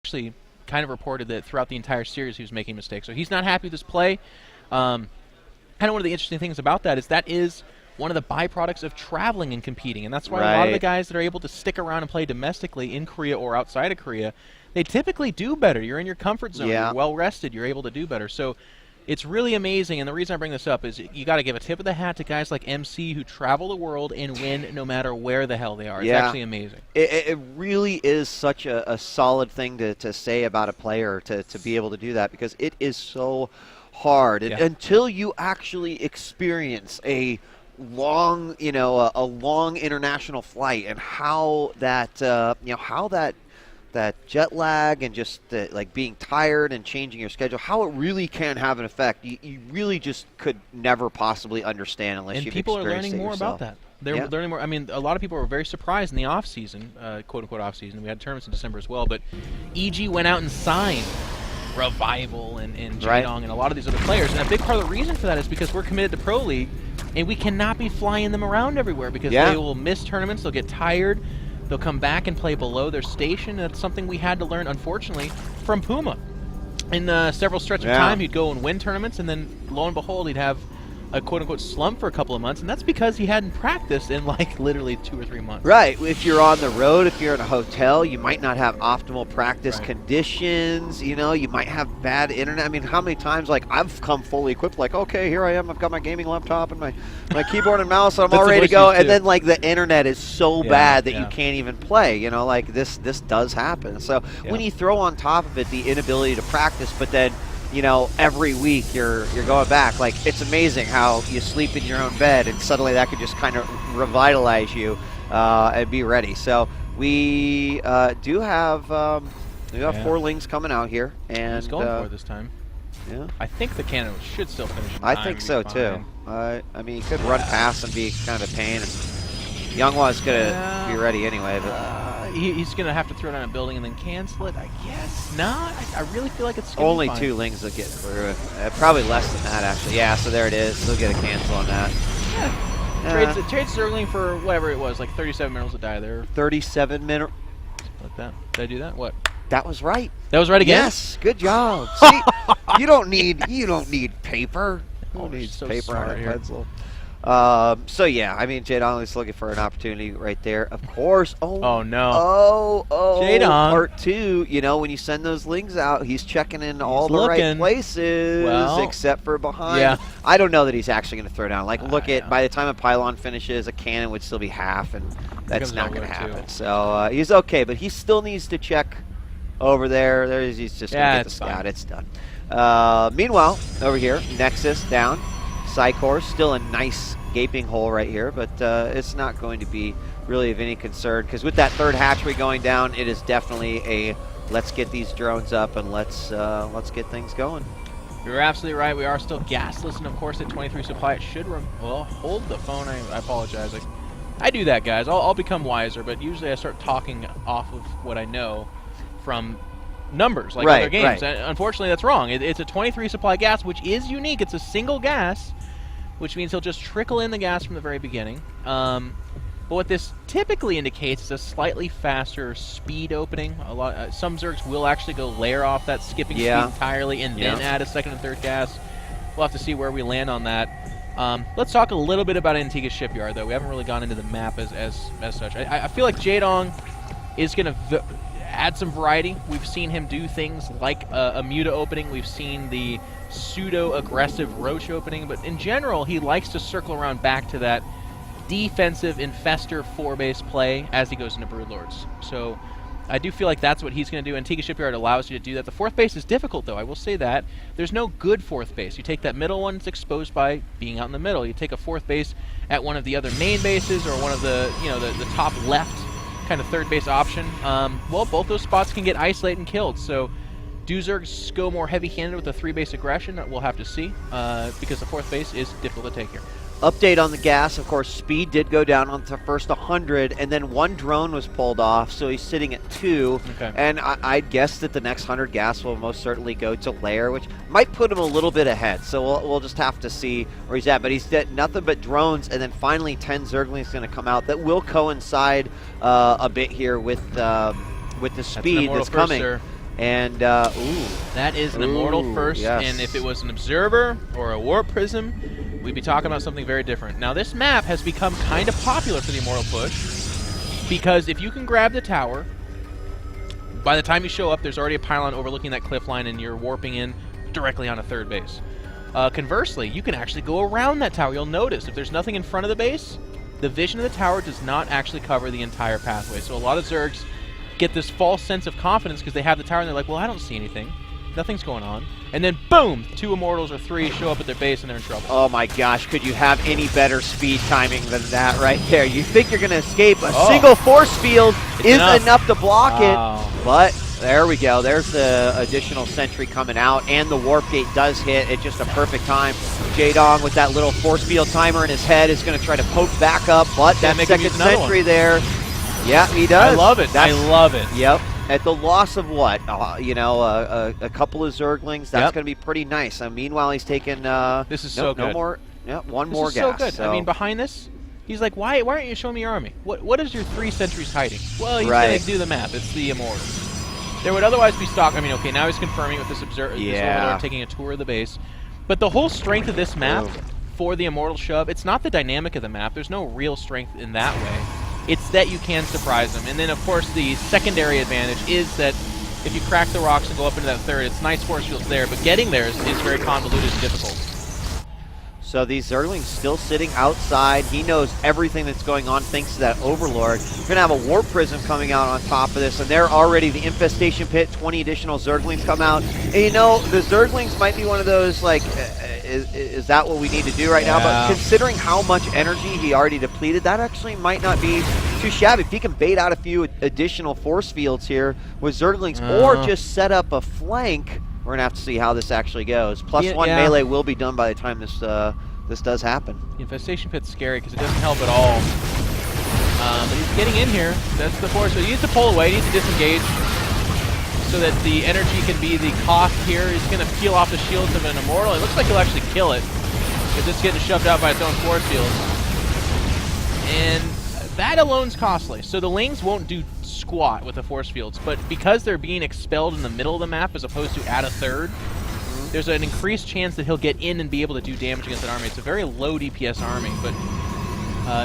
actually kind of reported that throughout the entire series he was making mistakes. So he's not happy with his play. Kind of one of the interesting things about that is one of the byproducts of traveling and competing. And that's why a lot of the guys that are able to stick around and play domestically in Korea or outside of Korea, they typically do better. You're in your comfort zone. You're well rested. You're able to do better. So it's really amazing. And the reason I bring this up is you got to give a tip of the hat to guys like MC who travel the world and win no matter where the hell they are. It's actually amazing. It really is such a solid thing to say about a player to be able to do that, because it is so hard. Until you actually experience a long, a long international flight, and how that, how that jet lag and just like being tired and changing your schedule, how it really can have an effect. You really just could never possibly understand unless you've experienced it yourself. And people are learning more about that. They're learning more. I mean, a lot of people were very surprised in the off season, quote unquote off season. We had tournaments in December as well, but EG went out and signed Revival and Jaedong and a lot of these other players. And a big part of the reason for that is because we're committed to Pro League, and we cannot be flying them around everywhere because they will miss tournaments, they'll get tired, they'll come back and play below their station. That's something we had to learn, unfortunately, from Puma. In several stretches of time, he'd go and win tournaments, and then lo and behold, he'd have a quote-unquote slump for a couple of months, and that's because he hadn't practiced in like literally 2 or 3 months. Right. If you're on the road, if you're in a hotel, you might not have optimal practice conditions. You might have bad internet. I mean, how many times, like, I've come fully equipped, like, okay, here I am, I've got my gaming laptop and my keyboard and mouse, and I'm all ready to go, and then, like, the internet is so bad that you can't even play. Like, this does happen. So when you throw on top of it the inability to practice, but then every week you're going back. Like, it's amazing how you sleep in your own bed and suddenly that could just kind of revitalize you and be ready. So we do have 4 Lings coming out here, and he's going for it this time. Yeah, I think the cannon should still finish in time. I think so too. I mean, he could run past and be kind of a pain. And YongHwa's gonna be ready anyway, but. He's going to have to throw down a building and then cancel it, I guess. No, I really feel like it's only fine. 2 Lings will get through it. Probably less than that, actually. Yeah, so there it is. They'll get a cancel on that. Trade circling for whatever it was, like 37 minerals to die there. 37 minerals. Like that. Did I do that? What? That was right. That was right again? Yes, good job. See, you don't need paper. Who needs paper on a pencil? So yeah, I mean, Jaedong is looking for an opportunity right there. Of course. Oh no. Jaedong. Part 2. When you send those Lings out, he's checking in all the right places, except for behind. Yeah. I don't know that he's actually going to throw down. Like, look at by the time a pylon finishes, a cannon would still be half, and that's not going to happen. So he's okay, but he still needs to check over there. He's just going to get the scout. Fine. It's done. Meanwhile, over here, Nexus down. Psychor, still a nice gaping hole right here, but it's not going to be really of any concern, because with that 3rd hatchery going down, it is definitely a let's get these drones up and let's get things going. You're absolutely right. We are still gasless, and of course at 23 supply it should hold the phone. I apologize. I do that, guys. I'll become wiser, but usually I start talking off of what I know from numbers like other games. Unfortunately, that's wrong. It's a 23 supply gas, which is unique. It's a single gas, which means he'll just trickle in the gas from the very beginning. But what this typically indicates is a slightly faster speed opening. Some Zergs will actually go layer off that skipping speed entirely and then add a 2nd and 3rd gas. We'll have to see where we land on that. Let's talk a little bit about Antigua's shipyard, though. We haven't really gone into the map as such. I feel like Jaedong is going to add some variety. We've seen him do things like a Muta opening. We've seen the pseudo-aggressive Roach opening, but in general, he likes to circle around back to that defensive Infestor 4-base play as he goes into Broodlords. So I do feel like that's what he's going to do. Antigua Shipyard allows you to do that. The 4th base is difficult, though. I will say that. There's no good 4th base. You take that middle one, it's exposed by being out in the middle. You take a 4th base at one of the other main bases or one of the, the top left kind of 3rd base option. Well, both those spots can get isolated and killed. So do Zergs go more heavy-handed with a 3-base aggression? We'll have to see, because the 4th base is difficult to take here. Update on the gas, of course, speed did go down on the first 100, and then 1 drone was pulled off, so he's sitting at 2. Okay. And I'd guess that the next 100 gas will most certainly go to layer, which might put him a little bit ahead. So we'll just have to see where he's at. But he's got nothing but drones, and then finally 10 Zerglings going to come out. That will coincide a bit here with the speed that's coming. And, That is an Immortal first, yes. and if it was an Observer or a Warp Prism, we'd be talking about something very different. Now, this map has become kind of popular for the Immortal push, because if you can grab the tower, by the time you show up, there's already a pylon overlooking that cliff line, and you're warping in directly on a third base. Conversely, you can actually go around that tower. You'll notice if there's nothing in front of the base, the vision of the tower does not actually cover the entire pathway. So a lot of Zergs get this false sense of confidence because they have the tower and they're like, well, I don't see anything. Nothing's going on. And then, boom, 2 Immortals or 3 show up at their base and they're in trouble. Oh my gosh, could you have any better speed timing than that right there? You think you're going to escape. A single force field is enough to block it. But there we go. There's the additional sentry coming out, and the warp gate does hit at just a perfect time. Jaedong with that little force field timer in his head is going to try to poke back up, but that second sentry there. Yeah, he does. I love it. I love it. Yep. At the loss of what? A couple of Zerglings. That's going to be pretty nice. Meanwhile, he's taking. This is so good. No more. Yeah, one more gas. So good. So. I mean, behind this, he's like, why aren't you showing me your army? What is your 3 sentries hiding? Well, he's going to do the map. It's the Immortals. There would otherwise be stock. I mean, okay, now he's confirming with this Overlord taking a tour of the base. But the whole strength of this map for the Immortal shove, it's not the dynamic of the map. There's no real strength in that way. It's that you can surprise them. And then, of course, the secondary advantage is that if you crack the rocks and go up into that third, it's nice force fields there, but getting there is very convoluted and difficult. So these Zerglings still sitting outside. He knows everything that's going on thanks to that Overlord. You're going to have a Warp Prism coming out on top of this, and they're already the Infestation Pit. 20 additional Zerglings come out. And you know, the Zerglings might be one of those, like, is that what we need to do right now? But considering how much energy he already depleted, that actually might not be too shabby. If he can bait out a few additional force fields here with Zerglings, or just set up a flank, we're going to have to see how this actually goes. +1 melee will be done by the time this this does happen. The Infestation Pit's scary because it doesn't help at all. But he's getting in here. That's the force. So he needs to pull away. He needs to disengage so that the energy can be the cost here. He's going to peel off the shields of an Immortal. It looks like he'll actually kill it because it's getting shoved out by its own force field. And that alone's costly. So the Lings won't do squat with the force fields, but because they're being expelled in the middle of the map as opposed to at a third, there's an increased chance that he'll get in and be able to do damage against an army. It's a very low DPS army, but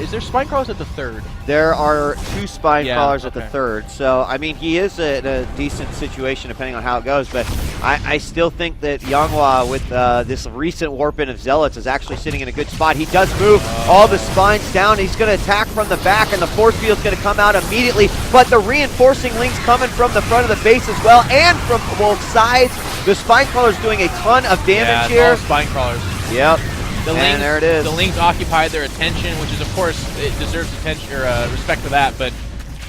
is there Spine Crawlers at the third? There are 2 Spine Crawlers at the third. So, I mean, he is in a decent situation depending on how it goes, but I still think that YongHwa with this recent warp in of Zealots is actually sitting in a good spot. He does move all the Spines down. He's going to attack from the back, and the force field's going to come out immediately, but the reinforcing Lings coming from the front of the base as well, and from both sides. The Spine Crawler's doing a ton of damage here. All Spine Crawlers. Yep. And there it is. The Lings occupied their attention, which is, of course, it deserves attention or respect for that. But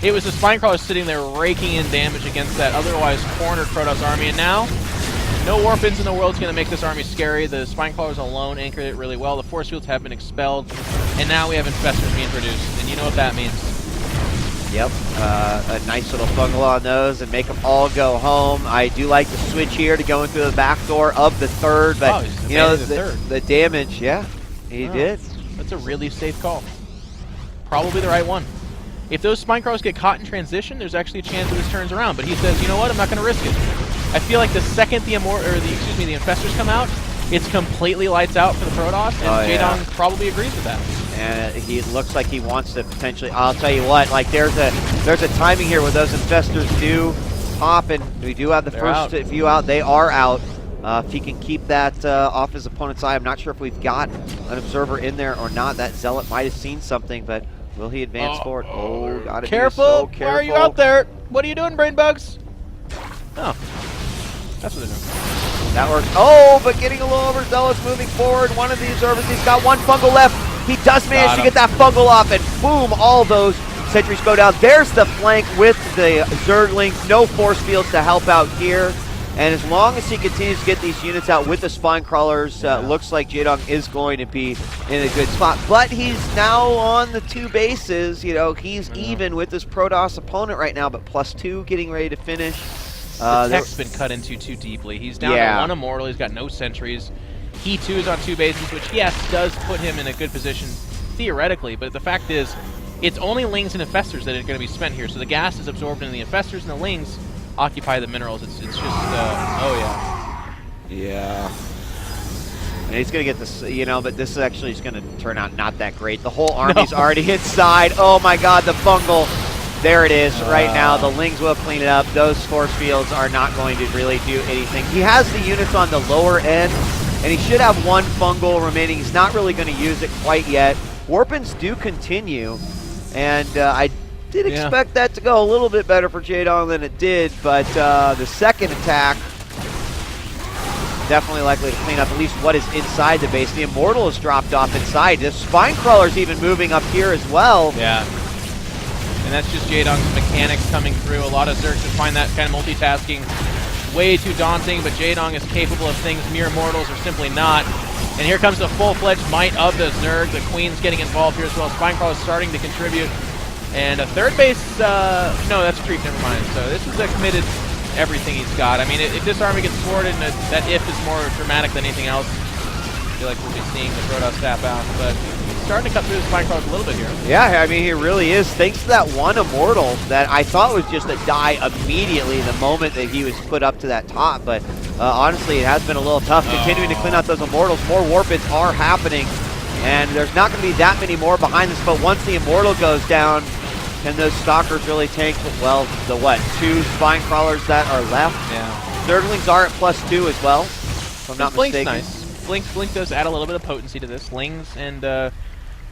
it was the Spine Crawlers sitting there raking in damage against that otherwise cornered Protoss army. And now, no warp-ins in the world is going to make this army scary. The Spine Crawlers alone anchored it really well. The force fields have been expelled, and now we have Infestors being produced. And you know what that means. Yep, a nice little fungal on those and make them all go home. I do like the switch here to go into the back door of the third, but you know the damage, he did. That's a really safe call. Probably the right one. If those Spine Crawlers get caught in transition, there's actually a chance that this turns around. But he says, you know what, I'm not going to risk it. I feel like the second the Infestors come out, it's completely lights out for the Protoss, and Jaedong probably agrees with that. And he looks like he wants to potentially. I'll tell you what, like there's a timing here where those Infestors do pop, and we do have the first few out. They are out. If he can keep that off his opponent's eye, I'm not sure if we've got an Observer in there or not. That Zealot might have seen something, but will he advance forward? Oh, gotta be so careful. Why are you out there? What are you doing, brain bugs? Oh, that's what they're doing. That works. Oh, but getting a little overzealous moving forward. One of the Observers, he's got 1 fungal left. He does manage to get that fungal off, and boom, all those sentries go down. There's the flank with the Zerglings. No force fields to help out here. And as long as he continues to get these units out with the Spine Crawlers, looks like Jaedong is going to be in a good spot. But he's now on the 2 bases. You know, he's even with this Protoss opponent right now, but +2 getting ready to finish. The tech's been cut into too deeply. He's down to 1 Immortal. He's got no sentries. He too is on 2 bases, which yes, does put him in a good position theoretically, but the fact is, it's only Lings and Infestors that are going to be spent here. So the gas is absorbed into the Infestors, and the Lings occupy the minerals. It's just, oh yeah. Yeah. And he's going to get this, you know, but this is actually going to turn out not that great. The whole army's already inside. Oh my god, the fungal. There it is right now. The Lings will clean it up. Those force fields are not going to really do anything. He has the units on the lower end, and he should have one fungal remaining. He's not really going to use it quite yet. Warpins do continue, and I did expect that to go a little bit better for Jaedong than it did, but the second attack definitely likely to clean up at least what is inside the base. The Immortal has dropped off inside. The Spinecrawler's even moving up here as well. Yeah. And that's just Jaedong's mechanics coming through. A lot of Zergs would find that kind of multitasking way too daunting, but Jaedong is capable of things mere mortals are simply not. And here comes the full-fledged might of the Zerg. The Queen's getting involved here as well. Spinecrawler is starting to contribute. And a third base, no, that's creep, never mind. So this is a committed everything he's got. I mean, if this army gets thwarted, and that if is more dramatic than anything else, I feel like we'll be seeing the Protoss tap out. But he's starting to cut through the Spinecrawlers a little bit here. Yeah, I mean, he really is. Thanks to that one Immortal that I thought was just a die immediately the moment that he was put up to that top. But honestly, it has been a little tough continuing to clean out those Immortals. More Warpins are happening, and there's not going to be that many more behind this. But once the Immortal goes down, can those Stalkers really tank? Well, the what? 2 Spinecrawlers that are left? Yeah. Zerglings are at +2 as well, if I'm not mistaken. Nice. Blink does add a little bit of potency to this. Lings and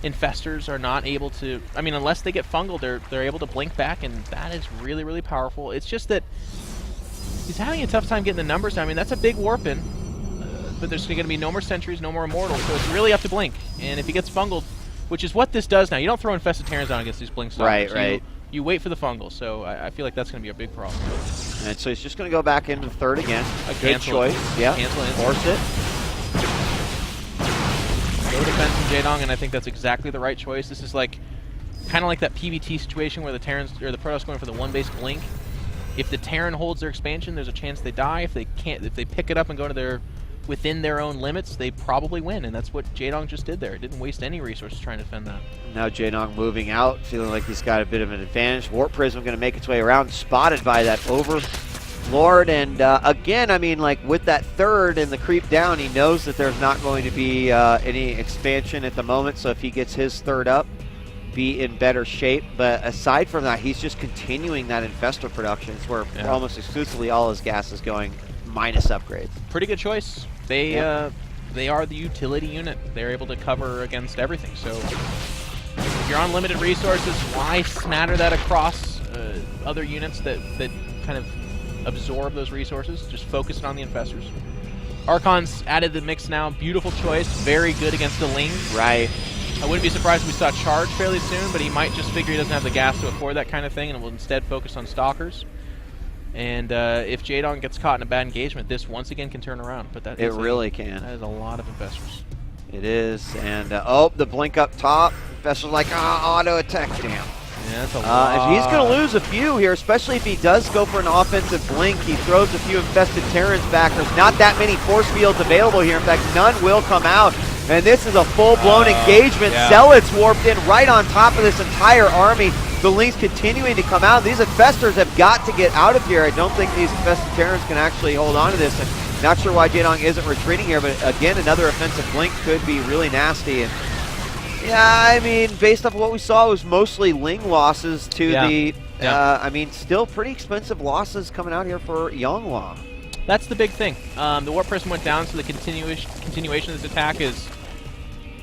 Infestors are not able to, I mean, unless they get fungal, they're able to blink back, and that is really, really powerful. It's just that he's having a tough time getting the numbers down. I mean, that's a big Warpin, but there's going to be no more Sentries, no more Immortals, so it's really up to Blink. And if he gets fungaled, which is what this does now. You don't throw Infested Terrans down against these Blink Stalkers. Right. You wait for the fungal, so I feel like that's going to be a big problem. And so he's just going to go back into the third again. A good Cancel choice. Yeah. Cancel it. Force it. Go defense from Jaedong, and I think that's exactly the right choice. This is like kind of like that PBT situation where the Terrans or the Protoss going for the one-base Blink. If the Terran holds their expansion, there's a chance they die. If they can't, if they pick it up and go to their within their own limits, they probably win, and that's what Jaedong just did there. It didn't waste any resources trying to defend that. Now Jaedong moving out, feeling like he's got a bit of an advantage. Warp Prism going to make its way around, spotted by that Overlord, and again, I mean, like with that third and the creep down, he knows that there's not going to be any expansion at the moment, so if he gets his third up, be in better shape. But aside from that, he's just continuing that Infestor production. It's where almost exclusively all his gas is going, minus upgrades. Pretty good choice. They are the utility unit. They're able to cover against everything. So if you're on limited resources, why smatter that across other units that kind of absorb those resources? Just focus it on the Infestors. Archon's added the mix now. Beautiful choice. Very good against the Lings. Right. I wouldn't be surprised if we saw Charge fairly soon, but he might just figure he doesn't have the gas to afford that kind of thing and will instead focus on Stalkers. And if Jaedong gets caught in a bad engagement, this once again can turn around. But that really can. That is a lot of Infestors. It is, and the blink up top. Infestor's like, auto attack, damn. Yeah, that's a lot. He's going to lose a few here, especially if he does go for an offensive blink. He throws a few Infested Terrans back. There's not that many force fields available here. In fact, none will come out. And this is a full-blown engagement. Yeah. Zealots warped in right on top of this entire army. The Lings continuing to come out. These Infestors have got to get out of here. I don't think these Infested Terrans can actually hold on to this. And not sure why Jaedong isn't retreating here, but again, another offensive blink could be really nasty. And yeah, I mean, based off of what we saw, it was mostly Ling losses to the, I mean, still pretty expensive losses coming out here for YongHwa. That's the big thing. The Warp Prism went down, so the continuation of this attack is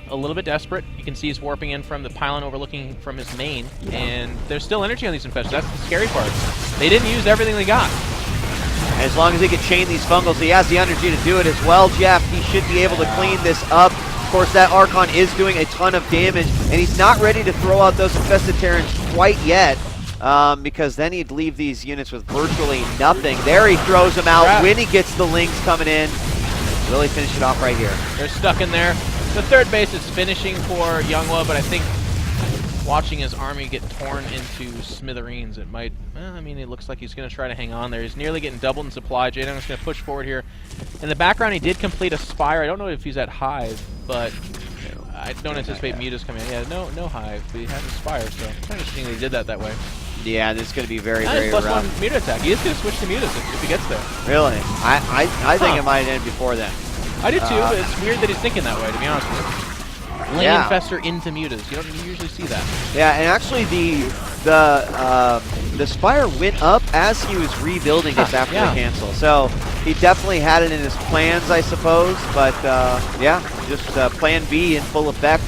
a little bit desperate. You can see he's warping in from the pylon overlooking from his main, and there's still energy on these Infestors. That's the scary part. They didn't use everything they got. And as long as he can chain these fungals, he has the energy to do it as well, Jeff. He should be able to clean this up. Of course, that Archon is doing a ton of damage, and he's not ready to throw out those Infested Terrans quite yet, because then he'd leave these units with virtually nothing. There he throws them out when he gets the Lings coming in. Really finish it off right here. They're stuck in there. The third base is finishing for YongHwa, but I think watching his army get torn into smithereens, it might, I mean, it looks like he's going to try to hang on there. He's nearly getting doubled in supply. Jaedong is going to push forward here. In the background, he did complete a Spire. I don't know if he's at Hive, but I don't anticipate Mutas coming in. Yeah, no Hive, but he has a Spire, so it's interesting that he did that way. Yeah, this is going to be very, That very is plus rough. 1 Muta attack. He is going to switch to Mutas if he gets there. Really? I think Huh. it might end before then. I do too, but it's weird that he's thinking that way, to be honest with you. Lane Yeah. Infestor into Mutas. You don't usually see that. Yeah, and actually the Spire went up as he was rebuilding this after Yeah. the cancel. So he definitely had it in his plans, I suppose. But yeah, just plan B in full effect.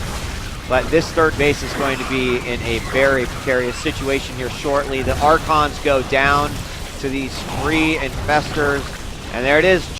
But this third base is going to be in a very precarious situation here shortly. The Archons go down to these 3 Infestors. And there it is.